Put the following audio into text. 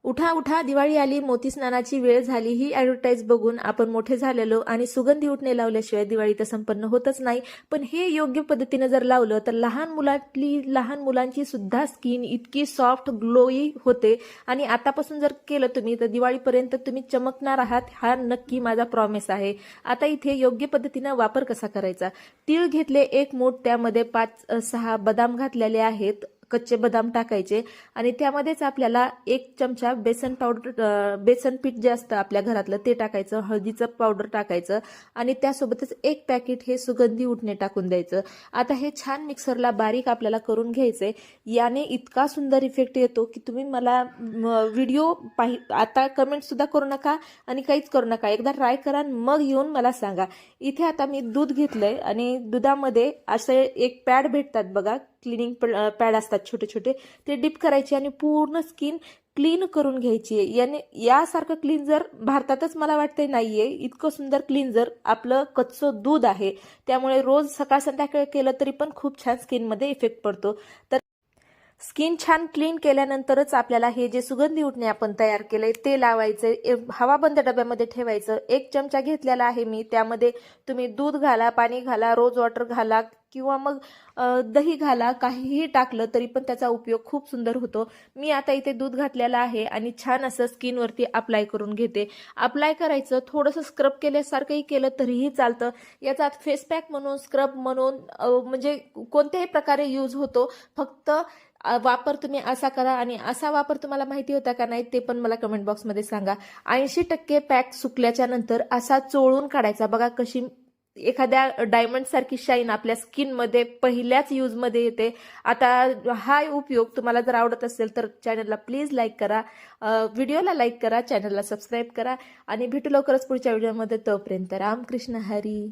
उठा उठा दिवाळी आली, मोती स्नानाची वेळ झाली. ही ॲडव्हर्टाईज बघून आपण मोठे झालेलो आणि सुगंधी उठणे लावल्याशिवाय दिवाळी तर संपन्न होतच नाही. पण हे योग्य पद्धतीने जर लावलं तर लहान मुलांची सुद्धा स्किन इतकी सॉफ्ट ग्लोई होते. आणि आतापासून जर केलं तुम्ही तर दिवाळीपर्यंत तुम्ही चमकणार आहात, हा नक्की माझा प्रॉमिस आहे. आता इथे योग्य पद्धतीने वापर कसा करायचा. तीळ घेतले 1 मूठ, त्यामध्ये 5-6 बदाम घातलेले आहेत, कच्चे बदाम टाकायचे. आणि त्यामध्येच आपल्याला 1 चमचा बेसन पावडर, बेसन पीठ जे असतं आपल्या घरातलं ते टाकायचं, हळदीचं पावडर टाकायचं आणि त्यासोबतच 1 पॅकेट हे सुगंधी उठणे टाकून द्यायचं. आता हे छान मिक्सरला बारीक आपल्याला करून घ्यायचंय. याने इतका सुंदर इफेक्ट येतो की तुम्ही मला व्हिडिओ आता कमेंट सुद्धा करू नका आणि काहीच करू नका, एकदा ट्राय करा मग येऊन मला सांगा. इथे आता मी दूध घेतलंय आणि दुधामध्ये असे 1 पॅड भेटतात बघा, क्लिनिंग पॅड असतात छोटे छोटे, ते डिप करायचे आणि पूर्ण स्किन क्लीन करून घ्यायची. याने यासारखं क्लीन्झर भारतातच मला वाटतंय नाहीये. इतकं सुंदर क्लीन्झर आपलं कच्चं दूध आहे. त्यामुळे रोज सकाळ संध्याकाळ केलं तरी पण खूप छान स्किनमध्ये इफेक्ट पडतो. तर स्किन छान क्लीन केल्यानंतरच आपल्याला हे जे सुगंधी उठणे आपण तयार केलंय ते लावायचं. हवाबंद डब्यामध्ये ठेवायचं. 1 चमचा घेतलेला आहे मी, त्यामध्ये तुम्ही दूध घाला, पाणी घाला, रोज वॉटर घाला किंवा मग दही घाला, काहीही टाकलं तरी पण त्याचा उपयोग खूप सुंदर होतो. मी आता इथे दूध घातलेलं आहे आणि छान असं स्किनवरती अप्लाय करून घेते. अप्लाय करायचं, थोडंसं स्क्रब केल्यासारखंही केलं तरीही चालतं. याचा फेस पॅक म्हणून, स्क्रब म्हणून म्हणजे कोणत्याही प्रकारे यूज होतो. फक्त वापर तुम्ही असा करा. आणि असा वापर तुम्हाला माहिती होता का नाही ते पण मला कमेंट बॉक्समध्ये सांगा. 80% पॅक सुकल्याच्या नंतर असा चोळून काढायचा. बघा कशी एखाद्या डायमंड सारखी शाईन आपल्या स्किनमध्ये पहिल्याच यूजमध्ये येते. आता हा उपयोग तुम्हाला जर आवडत असेल तर चॅनलला प्लीज लाईक करा, व्हिडिओला लाईक करा, चॅनलला सबस्क्राईब करा आणि भेटू लवकरच पुढच्या व्हिडिओमध्ये. तोपर्यंत रामकृष्ण हरी.